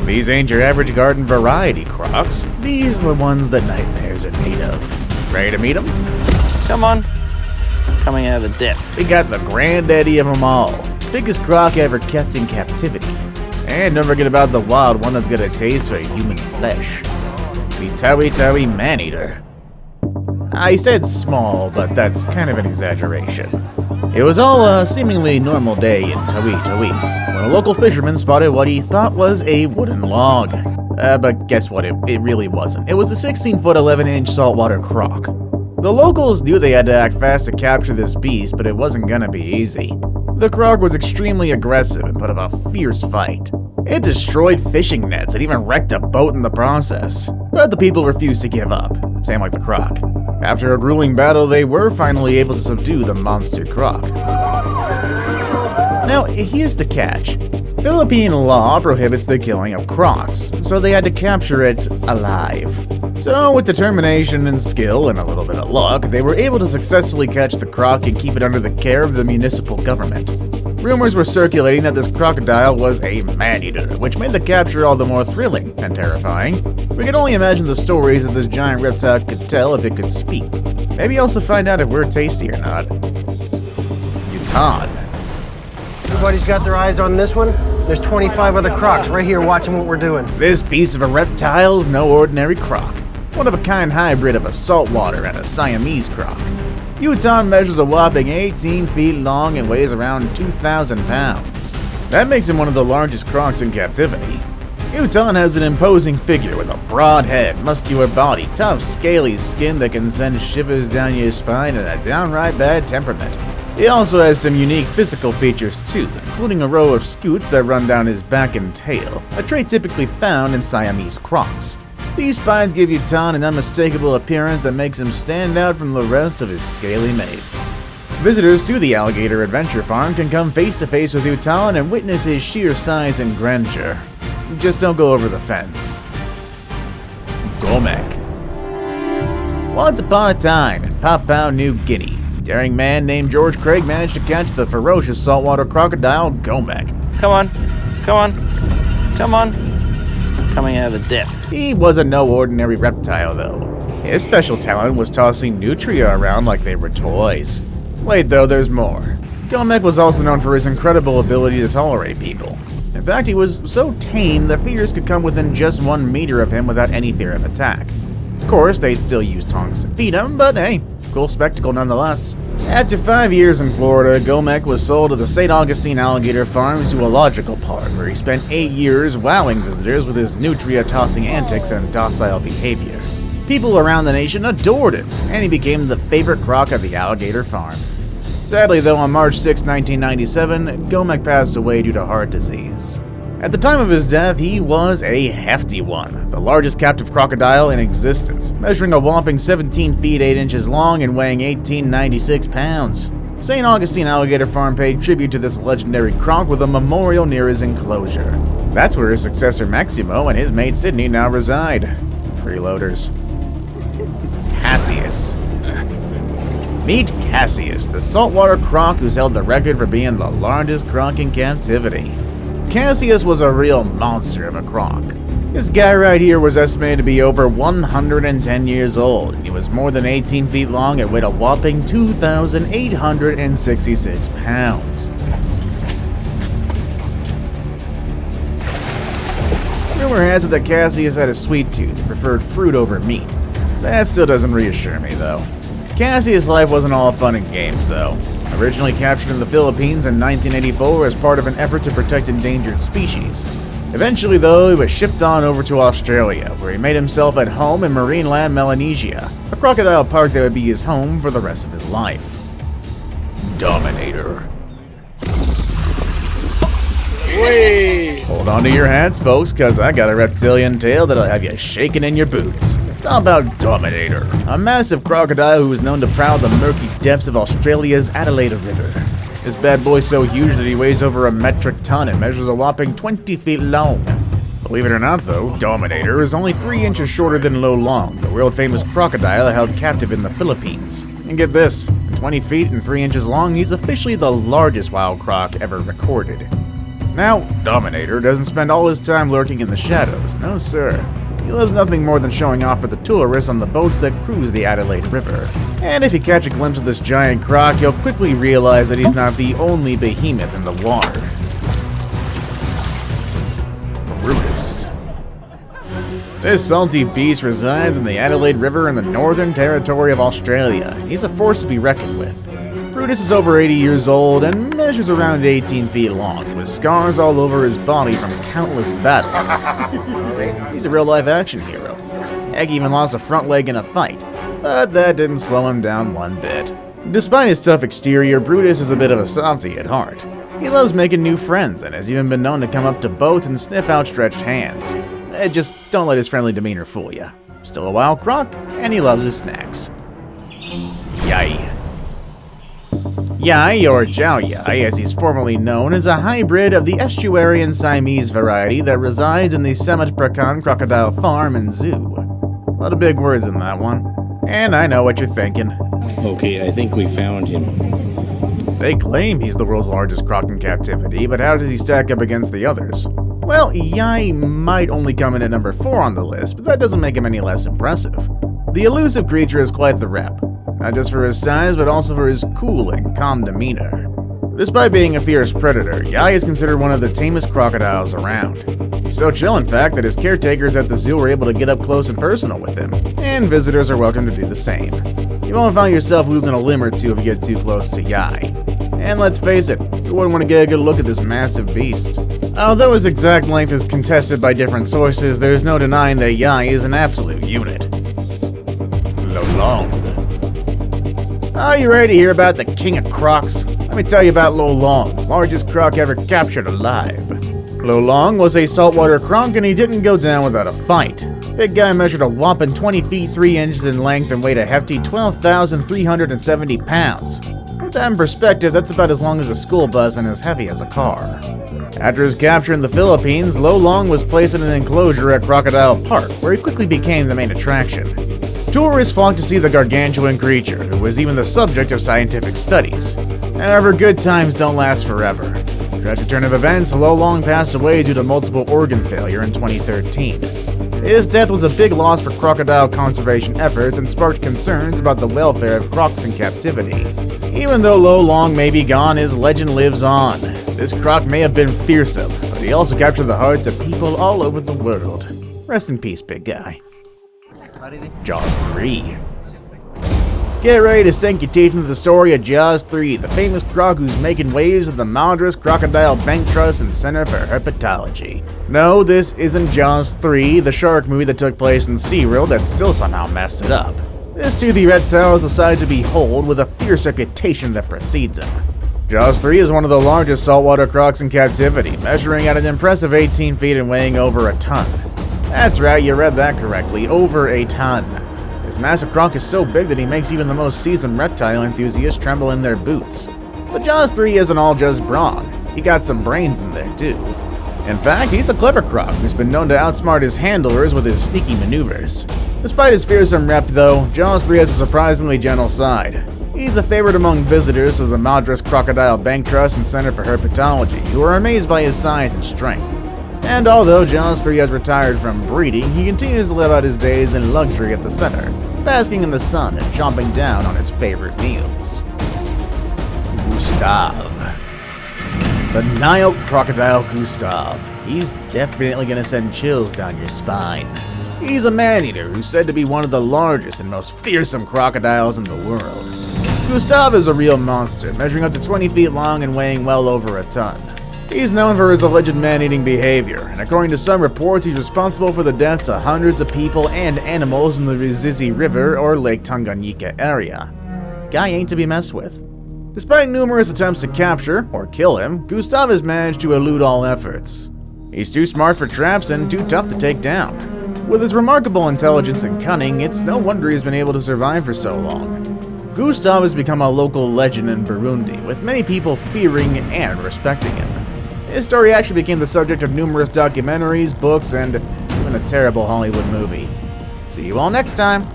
These ain't your average garden variety crocs. These are the ones that nightmares are made of. Ready to meet them? Come on. Coming out of the depth. We got the granddaddy of them all. Biggest croc ever kept in captivity. And don't forget about the wild one that's got a taste for human flesh. The Towie man-eater. I said small, but that's kind of an exaggeration. It was all a seemingly normal day in Towie when a local fisherman spotted what he thought was a wooden log. But guess what? It really wasn't. It was a 16-foot 11-inch saltwater croc. The locals knew they had to act fast to capture this beast, but it wasn't gonna be easy. The croc was extremely aggressive and put up a fierce fight. It destroyed fishing nets and even wrecked a boat in the process. But the people refused to give up, same like the croc. After a grueling battle, they were finally able to subdue the monster croc. Now, here's the catch. Philippine law prohibits the killing of crocs, so they had to capture it alive. So, with determination and skill and a little bit of luck, they were able to successfully catch the croc and keep it under the care of the municipal government. Rumors were circulating that this crocodile was a man-eater, which made the capture all the more thrilling and terrifying. We can only imagine the stories that this giant reptile could tell if it could speak. Maybe also find out if we're tasty or not. Utan. Everybody's got their eyes on this one. There's 25 other crocs right here watching what we're doing. This piece of a reptile's no ordinary croc. One-of-a-kind hybrid of a saltwater and a Siamese croc. Utan measures a whopping 18 feet long and weighs around 2,000 pounds. That makes him one of the largest crocs in captivity. Utan has an imposing figure with a broad head, muscular body, tough, scaly skin that can send shivers down your spine, and a downright bad temperament. He also has some unique physical features too, including a row of scoots that run down his back and tail, a trait typically found in Siamese crocs. These spines give Utan an unmistakable appearance that makes him stand out from the rest of his scaly mates. Visitors to the Alligator Adventure Farm can come face to face with Utan and witness his sheer size and grandeur. Just don't go over the fence. Gomek. Once upon a time in Papua New Guinea, a daring man named George Craig managed to catch the ferocious saltwater crocodile Gomek. Come on. Come on. Come on. Coming out of the depth. He wasn't no ordinary reptile, though. His special talent was tossing nutria around like they were toys. Wait, though, there's more. Gomek was also known for his incredible ability to tolerate people. In fact, he was so tame that feeders could come within just 1 meter of him without any fear of attack. Of course, they'd still use tongs to feed him, but hey, cool spectacle nonetheless. After 5 years in Florida, Gomek was sold to the St. Augustine Alligator Farm Zoological Park, where he spent 8 years wowing visitors with his nutria-tossing antics and docile behavior. People around the nation adored him, and he became the favorite croc at the Alligator Farm. Sadly, though, on March 6, 1997, Gomek passed away due to heart disease. At the time of his death, he was a hefty one, the largest captive crocodile in existence, measuring a whopping 17 feet 8 inches long and weighing 1,896 pounds. St. Augustine Alligator Farm paid tribute to this legendary croc with a memorial near his enclosure. That's where his successor Maximo and his mate Sydney now reside. Freeloaders. Cassius. Meet Cassius, the saltwater croc who's held the record for being the largest croc in captivity. Cassius was a real monster of a croc. This guy right here was estimated to be over 110 years old, and he was more than 18 feet long and weighed a whopping 2,866 pounds. Rumor has it that Cassius had a sweet tooth and preferred fruit over meat. That still doesn't reassure me, though. Cassius' life wasn't all fun and games, though. Originally captured in the Philippines in 1984 as part of an effort to protect endangered species. Eventually, though, he was shipped on over to Australia, where he made himself at home in Marineland, Melanesia, a crocodile park that would be his home for the rest of his life. Dominator. Whee! Hold on to your hats, folks, cause I got a reptilian tail that'll have you shaking in your boots. It's all about Dominator, a massive crocodile who is known to prowl the murky depths of Australia's Adelaide River. This bad boy's so huge that he weighs over a metric ton and measures a whopping 20 feet long. Believe it or not, though, Dominator is only 3 inches shorter than Lolong, the world-famous crocodile held captive in the Philippines. And get this, at 20 feet and 3 inches long, he's officially the largest wild croc ever recorded. Now, Dominator doesn't spend all his time lurking in the shadows, no sir. He loves nothing more than showing off for the tourists on the boats that cruise the Adelaide River. And if you catch a glimpse of this giant croc, you'll quickly realize that he's not the only behemoth in the water. Brutus. This salty beast resides in the Adelaide River in the Northern Territory of Australia. He's a force to be reckoned with. Brutus is over 80 years old and measures around 18 feet long, with scars all over his body from countless battles. He's a real-life action hero. Heck, even lost a front leg in a fight, but that didn't slow him down one bit. Despite his tough exterior, Brutus is a bit of a softie at heart. He loves making new friends and has even been known to come up to boats and sniff outstretched hands. Just don't let his friendly demeanor fool you. Still a wild croc, and he loves his snacks. Yai. Yai, or Jiao Yai, as he's formerly known, is a hybrid of the estuarian Siamese variety that resides in the Semet Prakan Crocodile Farm and Zoo. A lot of big words in that one. And I know what you're thinking. Okay, I think we found him. They claim he's the world's largest croc in captivity, but how does he stack up against the others? Well, Yai might only come in at number 4 on the list, but that doesn't make him any less impressive. The elusive creature is quite the rep, not just for his size, but also for his cool and calm demeanor. Despite being a fierce predator, Yai is considered one of the tamest crocodiles around. He's so chill, in fact, that his caretakers at the zoo were able to get up close and personal with him, and visitors are welcome to do the same. You won't find yourself losing a limb or two if you get too close to Yai. And let's face it, you wouldn't want to get a good look at this massive beast. Although his exact length is contested by different sources, there's no denying that Yai is an absolute unit. Lolong. Are you ready to hear about the king of crocs? Let me tell you about Lolong, largest croc ever captured alive. Lolong was a saltwater croc and he didn't go down without a fight. Big guy measured a whopping 20 feet 3 inches in length and weighed a hefty 12,370 pounds. Put that in perspective, that's about as long as a school bus and as heavy as a car. After his capture in the Philippines, Lolong was placed in an enclosure at Crocodile Park, where he quickly became the main attraction. Tourists flocked to see the gargantuan creature, who was even the subject of scientific studies. However, good times don't last forever. Tragic turn of events, Lolong passed away due to multiple organ failure in 2013. His death was a big loss for crocodile conservation efforts and sparked concerns about the welfare of crocs in captivity. Even though Lolong may be gone, his legend lives on. This croc may have been fearsome, but he also captured the hearts of people all over the world. Rest in peace, big guy. Jaws 3. Get ready to sink your teeth into the story of Jaws 3, the famous croc who's making waves at the Madras Crocodile Bank Trust and Center for Herpetology. No, this isn't Jaws 3, the shark movie that took place in SeaWorld that still somehow messed it up. This toothy reptile is a sight to behold with a fierce reputation that precedes him. Jaws 3 is one of the largest saltwater crocs in captivity, measuring at an impressive 18 feet and weighing over a ton. That's right, you read that correctly, over a ton. This massive croc is so big that he makes even the most seasoned reptile enthusiasts tremble in their boots. But Jaws 3 isn't all just brawn, he got some brains in there too. In fact, he's a clever croc who's been known to outsmart his handlers with his sneaky maneuvers. Despite his fearsome rep though, Jaws 3 has a surprisingly gentle side. He's a favorite among visitors of the Madras Crocodile Bank Trust and Center for Herpetology, who are amazed by his size and strength. And although Jaws 3 has retired from breeding, he continues to live out his days in luxury at the center, basking in the sun and chomping down on his favorite meals. Gustav. The Nile crocodile Gustav. He's definitely gonna send chills down your spine. He's a man-eater who's said to be one of the largest and most fearsome crocodiles in the world. Gustav is a real monster, measuring up to 20 feet long and weighing well over a ton. He's known for his alleged man-eating behavior, and according to some reports, he's responsible for the deaths of hundreds of people and animals in the Rizizi River or Lake Tanganyika area. Guy ain't to be messed with. Despite numerous attempts to capture or kill him, Gustav has managed to elude all efforts. He's too smart for traps and too tough to take down. With his remarkable intelligence and cunning, it's no wonder he's been able to survive for so long. Gustav has become a local legend in Burundi, with many people fearing and respecting him. His story actually became the subject of numerous documentaries, books, and even a terrible Hollywood movie. See you all next time!